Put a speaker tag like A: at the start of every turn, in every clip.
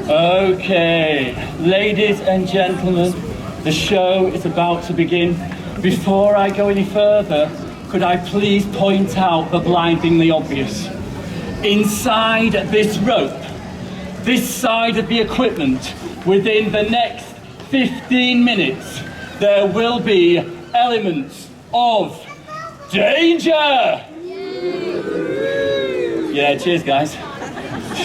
A: Okay, ladies and gentlemen, the show is about to begin. Before I go any further, could I please point out the blindingly obvious? Inside this rope, this side of the equipment, within the next 15 minutes, there will be elements of danger! Yeah, cheers guys.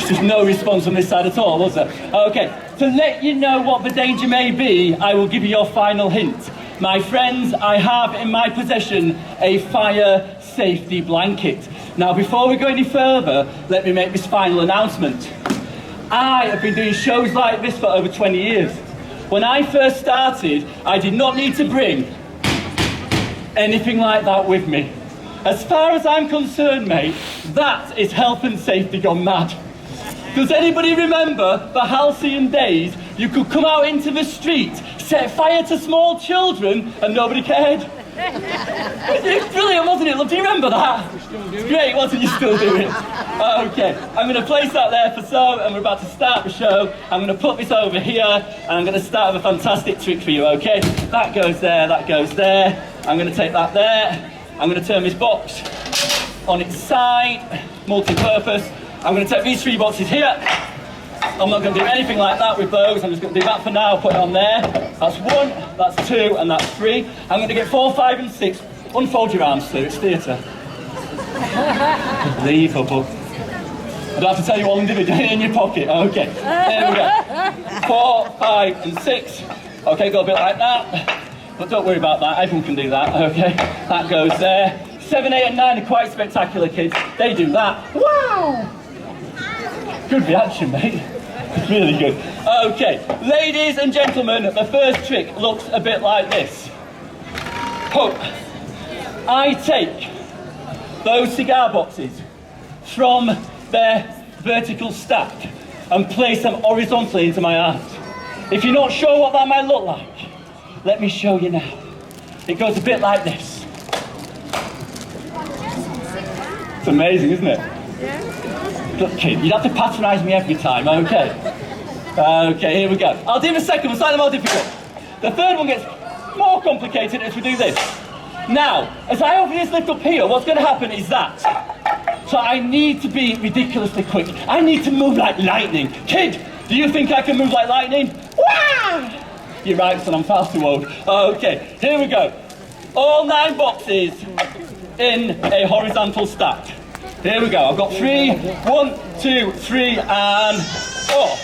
A: There's no response on this side at all, was there? Okay, to let you know what the danger may be, I will give you your final hint. My friends, I have in my possession a fire safety blanket. Now, before we go any further, let me make this final announcement. I have been doing shows like this for over 20 years. When I first started, I did not need to bring anything like that with me. As far as I'm concerned, mate, that is health and safety gone mad. Does anybody remember the halcyon days? You could come out into the street, set fire to small children, and nobody cared. It was brilliant, wasn't it? Love, do you remember that? It's great, wasn't it? You still do it. Okay, I'm going to place that there for so, and we're about to start the show. I'm going to put this over here, and I'm going to start with a fantastic trick for you, okay? That goes there, that goes there. I'm going to take that there. I'm going to turn this box on its side, multi-purpose. I'm going to take these 3 boxes here. I'm not going to do anything like that with those. I'm just going to do that for now, put it on there. That's 1, that's 2, and that's 3. I'm going to get 4, 5, and 6. Unfold your arms, Sue, it's theatre. Unbelievable. I don't have to tell you all individually in your pocket. Okay, there we go. 4, 5, and 6. Okay, go a bit like that. But don't worry about that, everyone can do that, okay? That goes there. 7, 8, and 9 are quite spectacular, kids. They do that. Wow! Good reaction, mate. Really good. Okay, ladies and gentlemen, the first trick looks a bit like this. Hope. I take those cigar boxes from their vertical stack and place them horizontally into my arms. If you're not sure what that might look like, let me show you now. It goes a bit like this. It's amazing, isn't it? Yeah. Look, kid, you'd have to patronise me every time, okay? Okay, here we go. I'll do the second one, slightly more difficult. The third one gets more complicated as we do this. Now, as I open this lift up here, what's going to happen is that. So I need to be ridiculously quick. I need to move like lightning. Kid, do you think I can move like lightning? Wow! You're right, son, I'm far too old. Okay, here we go. All 9 boxes in a horizontal stack. Here we go. I've got 3. 1, 2, 3, and 4.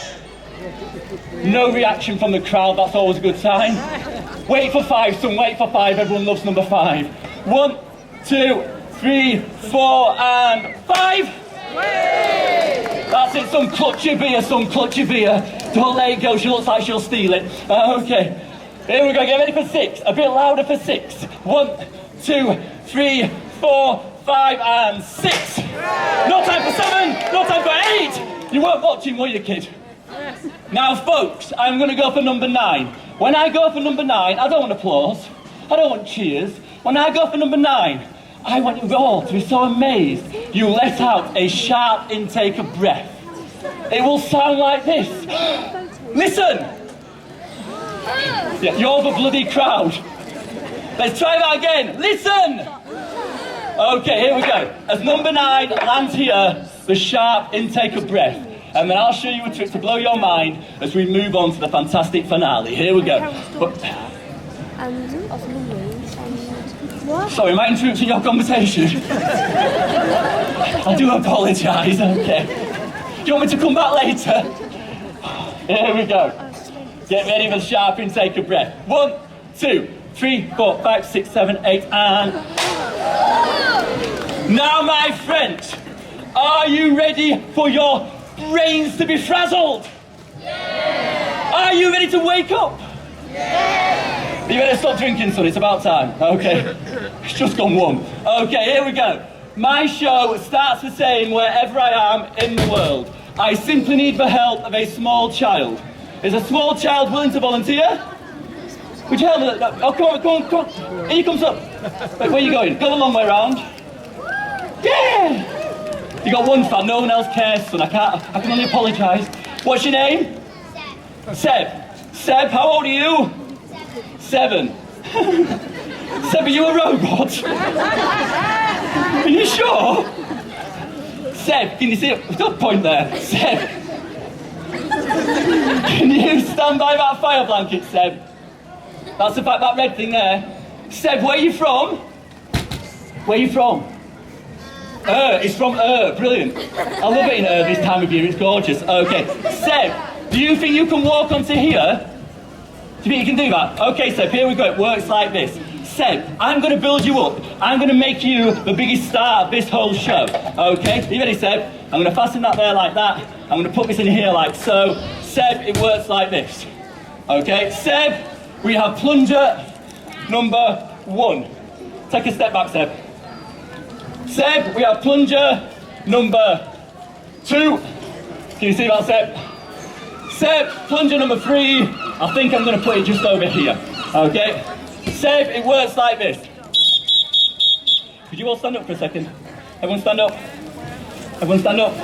A: No reaction from the crowd. That's always a good sign. Wait for 5, son. Wait for 5. Everyone loves number 5. 1, 2, 3, 4, and 5. That's it. Son, clutch your beer. Son, clutch your beer. Don't let it go. She looks like she'll steal it. Okay. Here we go. Get ready for 6. A bit louder for 6. 1, 2, 3, 4, 5, and 6. No time for 7. No time for 8. You weren't watching, were you, kid? Now, folks, I'm going to go for number 9. When I go for number 9, I don't want applause. I don't want cheers. When I go for number 9, I want you all to be so amazed you let out a sharp intake of breath. It will sound like this. Listen! Yeah, you're the bloody crowd. Let's try that again. Listen! Okay, here we go. As number 9 lands here, the sharp intake of breath. And then I'll show you a trick to blow your mind as we move on to the fantastic finale. Here we go. Sorry, am I interrupting your conversation? I do apologise, okay. Do you want me to come back later? Here we go. Get ready for the sharp intake of breath. 1, 2, 3, 4, 5, 6, 7, 8, and... Now, my friends, are you ready for your brains to be frazzled? Yeah! you ready to wake up? Yeah. Are you ready to stop drinking, son? It's about time. Okay. It's just gone 1. Okay, here we go. My show starts the same wherever I am in the world. I simply need the help of a small child. Is a small child willing to volunteer? Would you help me? Oh, come on, come on, come on. Here he comes up. Wait, where are you going? Go the long way round. Yeah! You got one fan, no one else cares, son. I can only apologise. What's your name? Seb. Seb, how old are you? 7. Seb, are you a robot? Are you sure? Seb, can you see it? Don't point there. Seb. Can you stand by that fire blanket, Seb? That's about that red thing there. Seb, where are you from? Where are you from? It's from brilliant. I love it in this time of year, it's gorgeous. Okay, Seb, do you think you can walk onto here? Do you think you can do that? Okay, Seb, here we go, it works like this. Seb, I'm going to build you up. I'm going to make you the biggest star of this whole show. Okay, are you ready, Seb? I'm going to fasten that there like that. I'm going to put this in here like so. Seb, it works like this. Okay, Seb, we have plunger number 1. Take a step back, Seb. Seb, we have plunger number 2. Can you see that, Seb? Seb, plunger number 3. I think I'm going to put it just over here. Okay? Seb, it works like this. Could you all stand up for a second? Everyone stand up. Everyone stand up.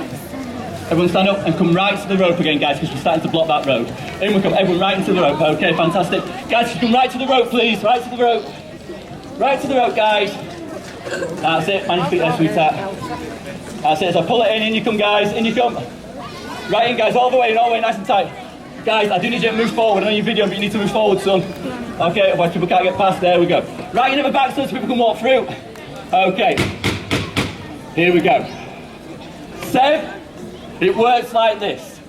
A: Everyone stand up and come right to the rope again, guys, because we're starting to block that road. In we come, everyone right into the rope. Okay, fantastic. Guys, come right to the rope, please. Right to the rope. Right to the rope, guys. That's it, man, your feet there, sweetheart. That's it, so pull it in you come, guys, in you come. Right in, guys, all the way, nice and tight. Guys, I do need you to move forward. I know your video, but you need to move forward, son. Okay, otherwise people can't get past. There we go. Right in at the back so people can walk through. Okay. Here we go. Seb, it works like this.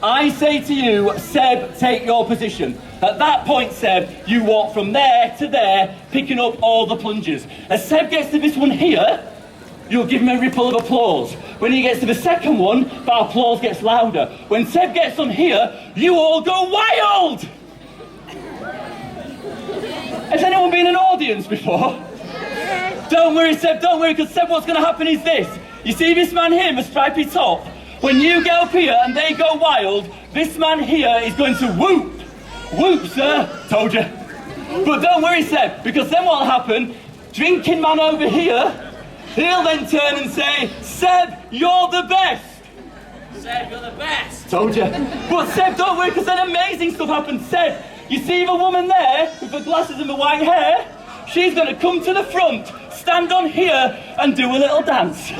A: I say to you, Seb, take your position. At that point, Seb, you walk from there to there, picking up all the plunges. As Seb gets to this one here, you'll give him a ripple of applause. When he gets to the second one, that applause gets louder. When Seb gets on here, you all go wild! Has anyone been in an audience before? Don't worry, Seb, don't worry, because Seb, what's going to happen is this. You see this man here, the stripy top? When you get up here and they go wild, this man here is going to whoop. Whoop, sir. Told you. But don't worry, Seb, because then what'll happen, drinking man over here, he'll then turn and say, Seb, you're the best.
B: Seb, you're the best.
A: Told you. But Seb, don't worry, because then amazing stuff happens. Seb, you see the woman there with the glasses and the white hair? She's going to come to the front, stand on here, and do a little dance.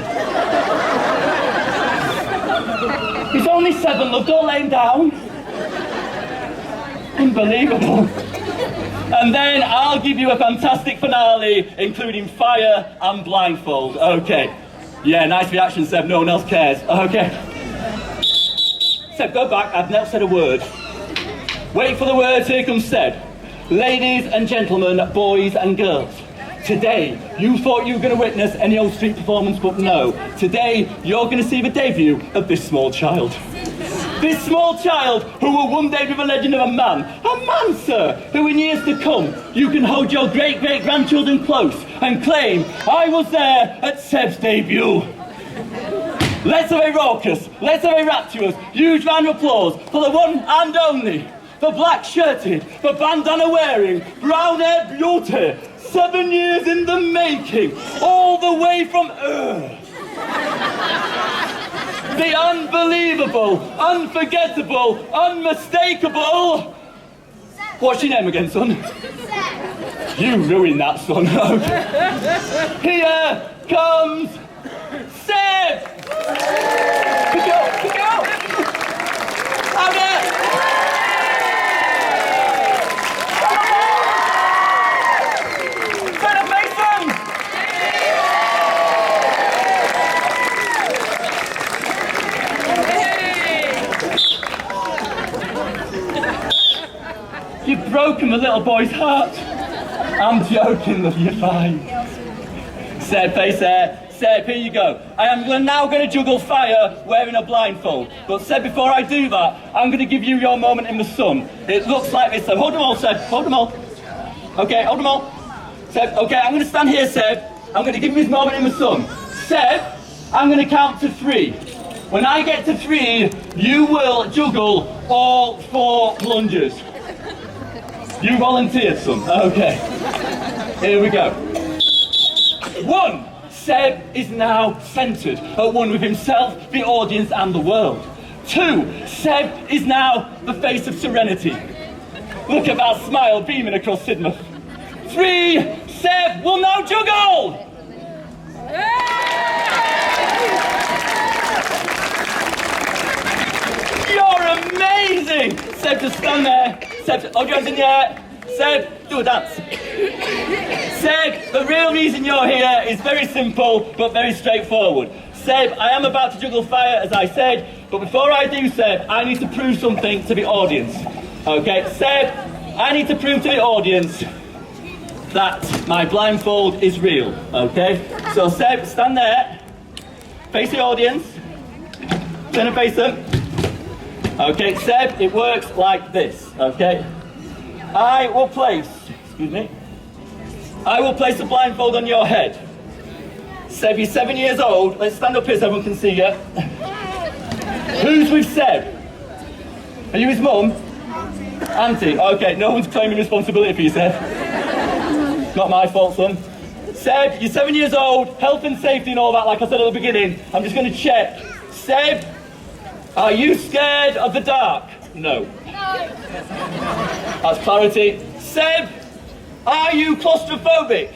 A: He's only 7, love, don't lay him down. Unbelievable. And then I'll give you a fantastic finale, including fire and blindfold. Okay. Yeah, nice reaction, Seb. No one else cares. Okay. Seb, go back. I've not said a word. Wait for the words. Here comes Seb. Ladies and gentlemen, boys and girls. Today, you thought you were going to witness any old street performance, but no. Today, you're going to see the debut of this small child. This small child who will one day be the legend of a man, sir, who in years to come, you can hold your great-great-grandchildren close and claim, I was there at Seb's debut. Let's have a raucous, let's have a rapturous, huge round of applause for the one and only, the black-shirted, the bandana-wearing, brown-haired beauty, 7 years in the making, all the way from Earth. The unbelievable, unforgettable, unmistakable... What's your name again, son? Seb. You ruined that, son. Here comes Seb! Pick it up! Out there! You've broken the little boy's heart. I'm joking, love, you're fine. Seb, face there. Seb, here you go. I am now going to juggle fire wearing a blindfold. But Seb, before I do that, I'm going to give you your moment in the sun. It looks like this. So hold them all, Seb. Hold them all. Okay, hold them all. Seb, okay, I'm going to stand here, Seb. I'm going to give you his moment in the sun. Seb, I'm going to count to 3. When I get to 3, you will juggle all 4 plungers. You volunteered, son. Okay. Here we go. 1. Seb is now centred, at one with himself, the audience and the world. 2. Seb is now the face of serenity. Look at that smile beaming across Sidmouth. 3. Seb will now juggle! You're amazing! Seb, just stand there. Seb, hold your hands in the air. Seb, do a dance. Seb, the real reason you're here is very simple, but very straightforward. Seb, I am about to juggle fire, as I said, but before I do, Seb, I need to prove something to the audience. Okay, Seb, I need to prove to the audience that my blindfold is real, okay? So Seb, stand there, face the audience, turn and face them. Okay, Seb, it works like this, okay? I will place the blindfold on your head. Seb, you're 7 years old. Let's stand up here so everyone can see you. Who's with Seb? Are you his mum? Auntie? Okay, no one's claiming responsibility for you, Seb. Not my fault, son. Seb, you're 7 years old, health and safety and all that, like I said at the beginning. I'm just going to check. Seb, are you scared of the dark? No. That's clarity. Seb, are you claustrophobic?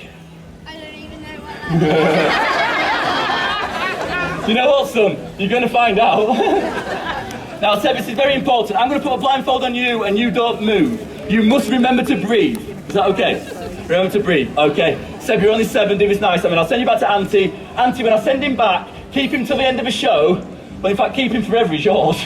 C: I don't even know what that
A: You know what, son? You're going to find out. Now, Seb, this is very important. I'm going to put a blindfold on you and you don't move. You must remember to breathe. Is that okay? Remember to breathe. Okay. Seb, you're only 7. Do this nice. I mean, I'll send you back to Auntie. Auntie, when I send him back, keep him till the end of the show. Well, in fact, keep him forever. He's yours.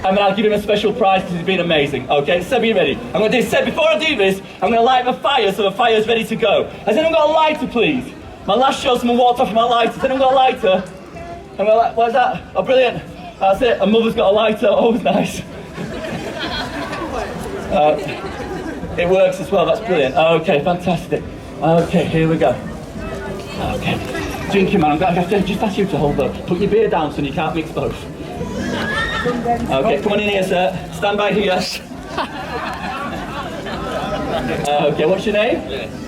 A: And then I'll give him a special prize because he's been amazing. Okay, Seb, are you ready? I'm going to do Seb, before I do this, I'm going to light the fire so the fire's ready to go. Has anyone got a lighter, please? My last show, someone walked off with my lighter. Has anyone got a lighter? I'm going to what's that? Oh, brilliant. That's it. A mother's got a lighter. Always nice. It works as well. That's brilliant. Okay, fantastic. Okay, here we go. Okay. Drinking man, I'm going to have to just ask you to hold up. Put your beer down, son. You can't mix both. Okay, come on in here, sir. Stand by here. Okay, what's your name?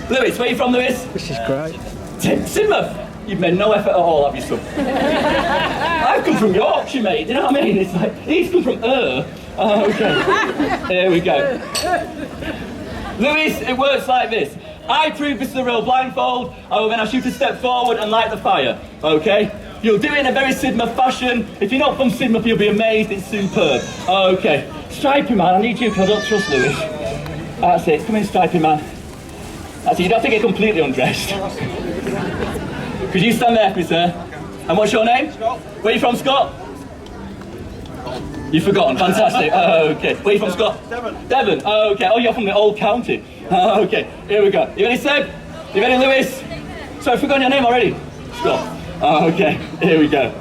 A: Lewis, where are you from, Lewis?
D: This is great.
A: Sidmouth. You've made no effort at all, have you, son? I've come from Yorkshire, mate. Do you know what I mean? It's like, he's come from Okay. Here we go. Lewis, it works like this. I prove this is a real blindfold. I will then ask you to step forward and light the fire. Okay? You'll do it in a very Sidmouth fashion. If you're not from Sidmouth, you'll be amazed. It's superb. Okay. Stripey man, I need you because I don't trust Lewis. That's it. Come in, Stripey man. That's it. You don't have to get completely undressed. Could you stand there for me, sir? And what's your name? Scott. Where are you from, Scott? You've forgotten. Fantastic. Okay. Where are you from, Scott?
D: Devon.
A: Devon. Okay. Oh, you're from the old county. Okay. Here we go. You ready, Seb? You ready, Lewis? Sorry, I've forgotten your name already. Scott. Okay, here we go.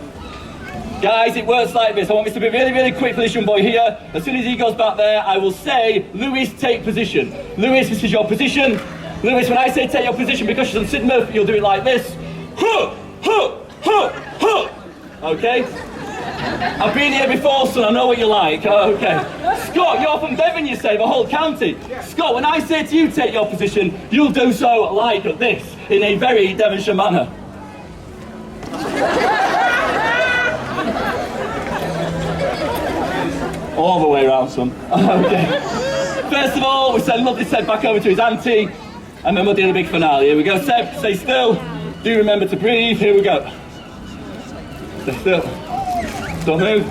A: Guys, it works like this. I want this to be really, really quick for this young boy here. As soon as he goes back there, I will say, Lewis, take position. Lewis, this is your position. Lewis, when I say take your position, because she's on Sidmouth, you'll do it like this. Okay? I've been here before, son, I know what you like. Okay. Scott, you're from Devon, you say, the whole county. Scott, when I say to you take your position, you'll do so like this, in a very Devonshire manner. All the way around, son. Okay. First of all, we send lovely Seb back over to his auntie, and then we'll do the big finale. Here we go, Seb, stay still. Do remember to breathe. Here we go. Stay still. Don't move.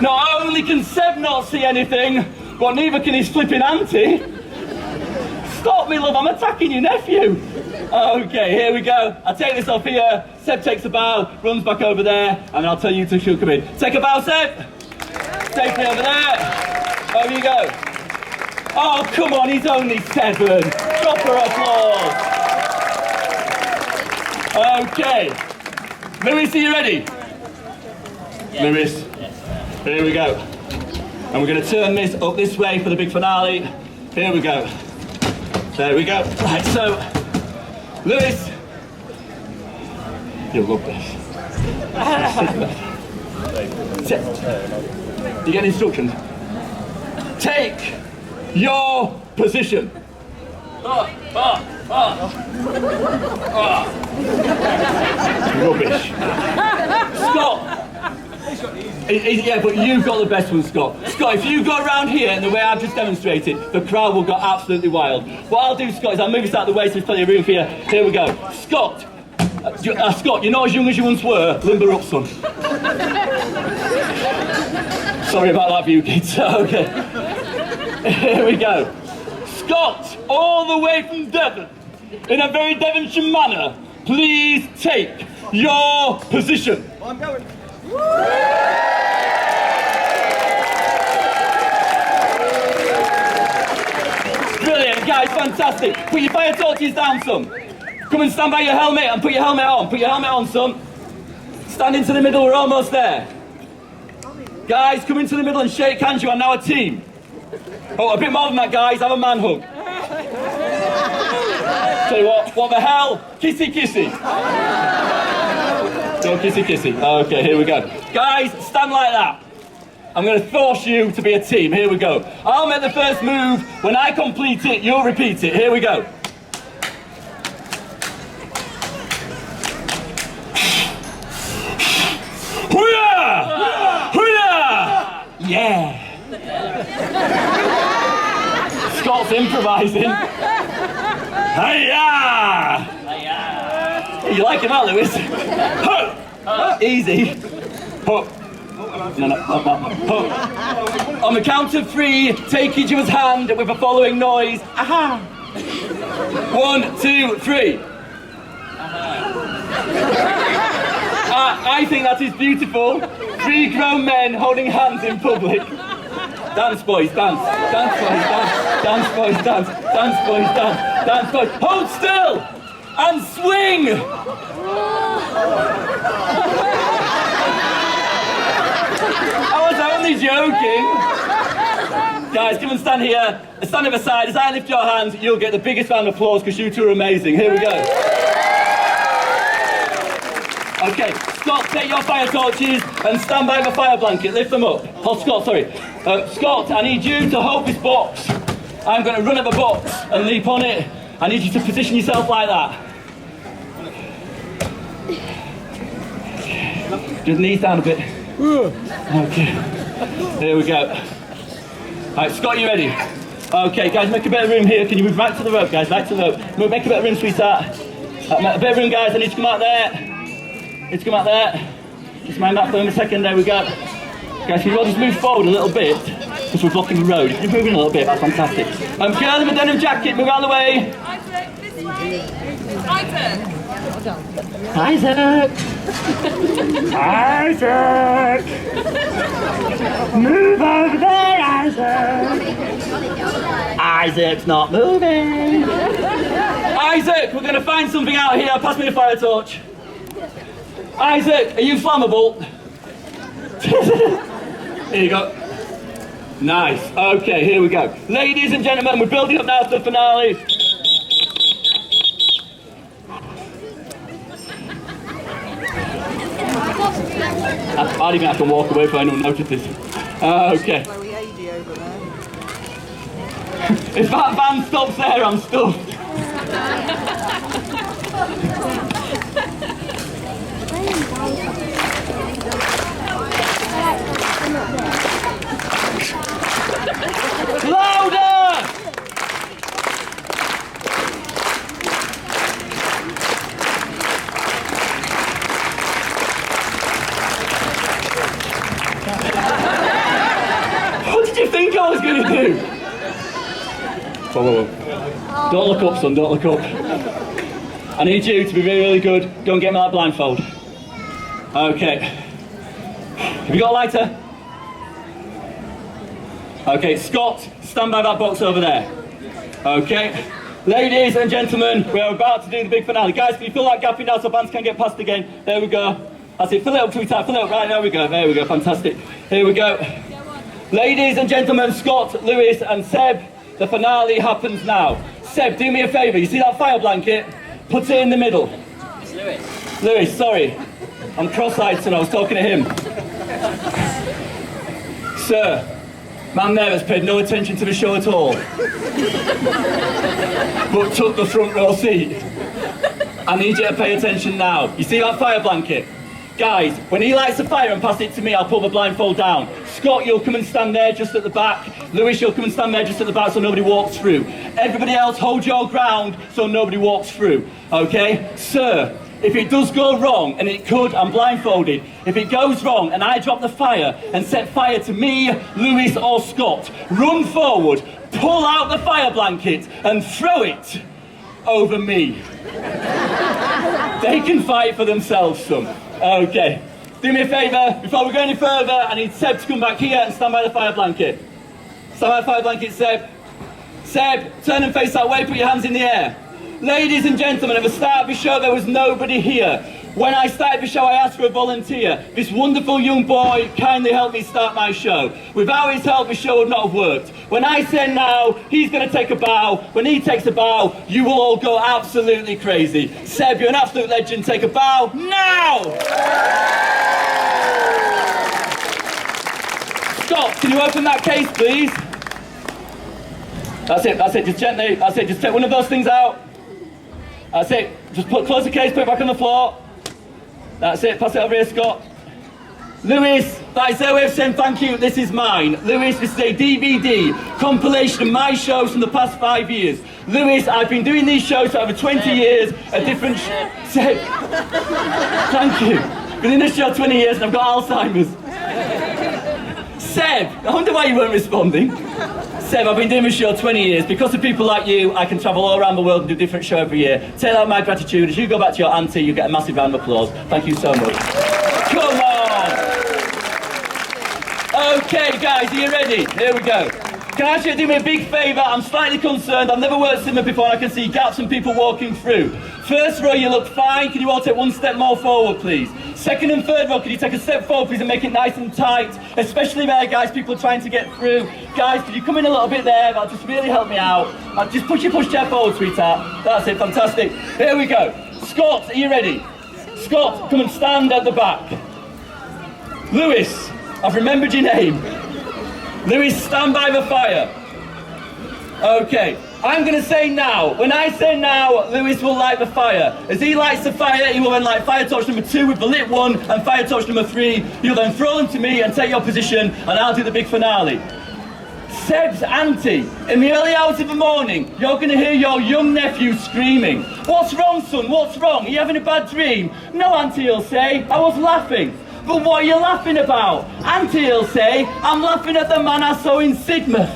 A: Not only can Seb not see anything, but neither can his flipping auntie. Stop me, love, I'm attacking your nephew. Okay, here we go. I'll take this off here. Seb takes a bow, runs back over there, and I'll tell you to come in. Take a bow, Seb. Take me over there. Over you go. Oh, come on, he's only 7. Proper applause. Okay. Lewis, are you ready?
B: Yes.
A: Lewis,
B: Yes.
A: here we go. And we're going to turn this up this way for the big finale. Here we go. There we go. Right, so, Lewis, you'll love this. You get instructions? Take your position. Rubbish. Scott. Yeah, but you've got the best one, Scott. Scott, if you go around here in the way I've just demonstrated, the crowd will go absolutely wild. What I'll do, Scott, is I'll move this out of the way so there's plenty of room for you. Here we go. Scott. Scott, you're not as young as you once were. Limber up, son. Sorry about that for you kids. Okay. Here we go. Scott, all the way from Devon, in a very Devonshire manner, please take your position.
D: I'm going.
A: Brilliant, guys, fantastic. Put your fire torches down, son. Come and stand by your helmet and put your helmet on. Put your helmet on, son. Stand into the middle, we're almost there. Guys, come into the middle and shake hands, you are now a team. Oh, a bit more than that, guys, have a man hug. Tell you what the hell? Kissy kissy. No kissy kissy. Okay, here we go. Guys, stand like that. I'm going to force you to be a team. Here we go. I'll make the first move. When I complete it, you'll repeat it. Here we go. Hoo-yah! Hoo-yah! Yeah. Scott's improvising. Hi-yah!
B: Hiya.
A: You like him out, Lewis? Easy. No. On the count of 3, take each other's hand with the following noise. Aha! 1, 2, 3. I think that is beautiful. 3 grown men holding hands in public. Dance, boys, dance. Dance, boys, dance. Dance, boys, dance. Dance, boys, dance. Dance, boys. Hold still and swing. I was only joking. Guys, come and stand here. Stand at the side. As I lift your hands, you'll get the biggest round of applause because you two are amazing. Here we go. Okay, Scott, take your fire torches and stand by the fire blanket. Lift them up. Oh, Scott, sorry. Scott, I need you to hold this box. I'm going to run at the box and leap on it. I need you to position yourself like that. Just knees down a bit. Okay. Here we go. Right, Scott, you ready? Okay, guys, make a bit of room here. Can you move right to the rope, guys? Right to the rope. Make a bit of room, sweetheart. A bit of room, guys. I need to come out there. Need to come out there. Just mind that for a second. There we go. Guys, can you all just move forward a little bit? Because we're blocking the road. If you're moving a little bit, that's fantastic. Girl in the denim jacket, move out of the way.
E: Isaac, this way. Isaac.
A: Isaac! Isaac! Move over there, Isaac! Isaac's not moving! Isaac, we're going to find something out here. Pass me the fire torch. Isaac, are you flammable? Here you go. Nice. Okay, here we go. Ladies and gentlemen, we're building up now to the finale. I don't even have to walk away if anyone notices. Okay. If that van stops there, I'm stuffed. Louder! What did you think I was going to do? Whoa. Don't look up, son, don't look up. I need you to be really, really good. Go and get me that blindfold. Okay. Have you got a lighter? Okay, Scott, stand by that box over there. Okay. Ladies and gentlemen, we're about to do the big finale. Guys, can you fill that gap in now so bands can get past again? There we go. That's it. Fill it up to tight. Fill it up. Right, there we go. There we go. Fantastic. Here we go. Ladies and gentlemen, Scott, Lewis and Seb, the finale happens now. Seb, do me a favour. You see that fire blanket? Put it in the middle.
B: It's Lewis.
A: Lewis, sorry. I'm cross-eyed, so I was talking to him. Sir, man there has paid no attention to the show at all, but took the front row seat. I need you to pay attention now. You see that fire blanket? Guys, when he lights the fire and pass it to me, I'll pull the blindfold down. Scott, you'll come and stand there just at the back. Lewis, you'll come and stand there just at the back so nobody walks through. Everybody else, hold your ground so nobody walks through. Okay? Sir, if it does go wrong, and it could, I'm blindfolded. If it goes wrong and I drop the fire and set fire to me, Lewis or Scott, run forward, pull out the fire blanket and throw it over me. They can fight for themselves, son. Okay. Do me a favour, before we go any further, I need Seb to come back here and stand by the fire blanket. Stand by the fire blanket, Seb. Seb, turn and face that way, put your hands in the air. Ladies and gentlemen, at the start of the show there was nobody here. When I started the show I asked for a volunteer. This wonderful young boy kindly helped me start my show. Without his help the show would not have worked. When I say now, he's going to take a bow. When he takes a bow, you will all go absolutely crazy. Seb, you're an absolute legend. Take a bow now! Scott, can you open that case, please? That's it, just gently. That's it, just take one of those things out. That's it, just close the case, put it back on the floor. That's it, pass it over here, Scott. Lewis, that is their way of saying thank you, this is mine. Lewis, this is a DVD compilation of my shows from the past 5 years. Lewis, I've been doing these shows for over 20 years, a different... Seb, thank you. Been in this show 20 years and I've got Alzheimer's. Seb, I wonder why you weren't responding. Seb, I've been doing this show 20 years. Because of people like you, I can travel all around the world and do a different show every year. Take out my gratitude. As you go back to your auntie, you get a massive round of applause. Thank you so much. Come on! Okay, guys, are you ready? Here we go. Can I ask you to do me a big favour? I'm slightly concerned. I've never worked Sidmouth before and I can see gaps and people walking through. First row, you look fine. Can you all take one step more forward, please? Second and third row, can you take a step forward, please, and make it nice and tight? Especially there, guys, people are trying to get through. Guys, could you come in a little bit there? That'll just really help me out. Just push your pushchair forward, sweetheart. That's it, fantastic. Here we go. Scott, are you ready? Scott, come and stand at the back. Lewis, I've remembered your name. Lewis, stand by the fire. Okay, I'm going to say now. When I say now, Lewis will light the fire. As he lights the fire, he will then light fire torch number 2 with the lit one and fire torch number 3. You'll then throw them to me and take your position, and I'll do the big finale. Seb's auntie, in the early hours of the morning, you're going to hear your young nephew screaming. What's wrong, son? What's wrong? Are you having a bad dream? No, auntie, he'll say. I was laughing. But what are you laughing about? Auntie, he'll say, I'm laughing at the man I saw in Sidmouth.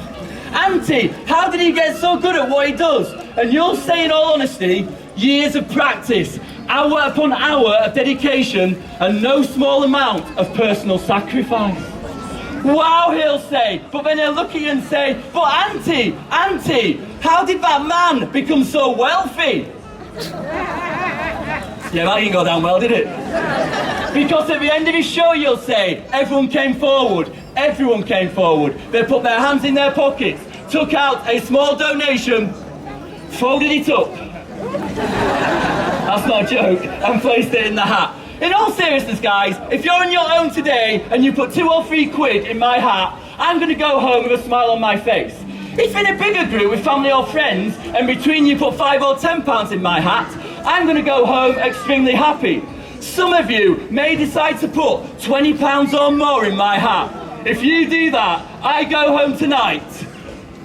A: Auntie, how did he get so good at what he does? And you'll say, in all honesty, years of practice, hour upon hour of dedication, and no small amount of personal sacrifice. Wow, he'll say, but then he'll look at you and say, but auntie, how did that man become so wealthy? Yeah, that didn't go down well, did it? Because at the end of his show, you'll say, everyone came forward. Everyone came forward. They put their hands in their pockets, took out a small donation, folded it up. That's not a joke, and placed it in the hat. In all seriousness, guys, if you're on your own today and you put 2 or 3 quid in my hat, I'm going to go home with a smile on my face. If in a bigger group with family or friends, and between you put 5 or 10 pounds in my hat, I'm going to go home extremely happy. Some of you may decide to put 20 pounds or more in my hat. If you do that, I go home tonight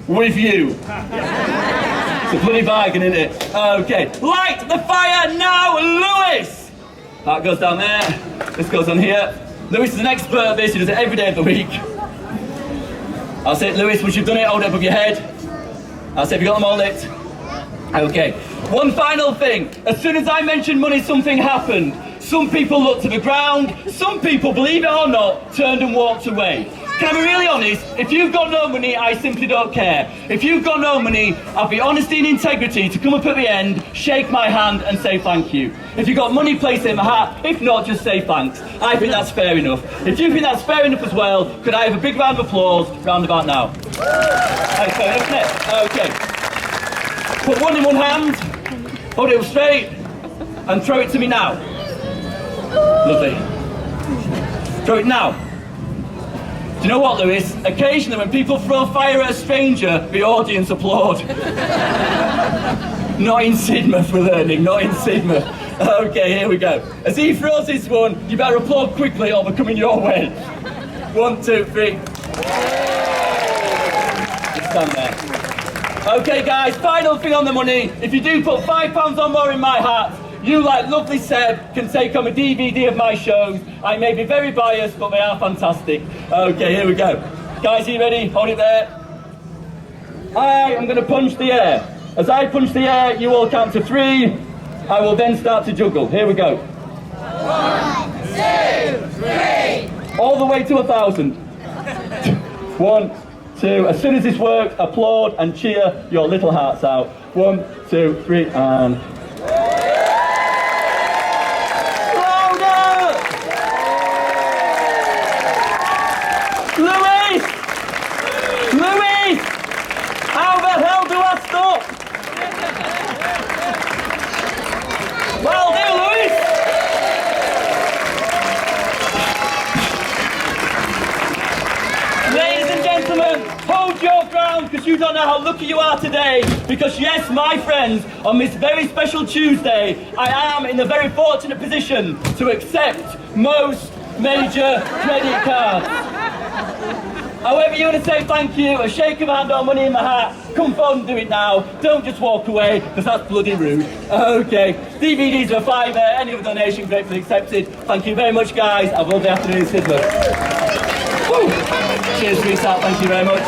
A: with you. It's a bloody bargain, isn't it? Okay, light the fire now, Lewis! That goes down there, this goes on here. Lewis is an expert at this, he does it every day of the week. I'll say, Lewis, once you've done it, hold it above your head. I'll say, have you got them all lit? Okay. One final thing. As soon as I mentioned money, something happened. Some people looked to the ground. Some people, believe it or not, turned and walked away. can I be really honest? If you've got no money, I simply don't care. If you've got no money, I'll be honesty and integrity to come up at the end, shake my hand and say thank you. If you've got money, place it in my hat. If not, just say thanks. I think that's fair enough. If you think that's fair enough as well, could I have a big round of applause round about now? That's fair enough, isn't it? Okay. Put one in one hand, hold it up straight, and throw it to me now. Lovely. Throw it now. Do you know what, Lewis? Occasionally when people throw fire at a stranger, the audience applaud. Not in Sidmouth, we're learning, not in Sidmouth. Okay, here we go. As he throws this one, you better applaud quickly or they're coming your way. 1, 2, 3. Stand there. Okay guys, final thing on the money. If you do put £5 or more in my hat, you, like lovely Seb, can take home a DVD of my shows. I may be very biased, but they are fantastic. Okay, here we go. Guys, are you ready? Hold it there. I am going to punch the air. As I punch the air, you all count to 3. I will then start to juggle. Here we go.
C: 1, 2, 3.
A: All the way to 1,000. 1, 2. As soon as this works, applaud and cheer your little hearts out. 1, 2, 3, and... Louis! Louis! How the hell do I stop? Well do, Louis! Ladies and gentlemen, hold your ground because you don't know how lucky you are today. Because yes, my friends, on this very special Tuesday, I am in the very fortunate position to accept most major credit cards. However you want to say thank you, a shake of hand or money in my hat, come forward and do it now. Don't just walk away, because that's bloody rude. Okay, DVDs are £5, any other donation gratefully accepted. Thank you very much guys, have a lovely afternoon, Sidmouth. Cheers, Reese out, thank you very much.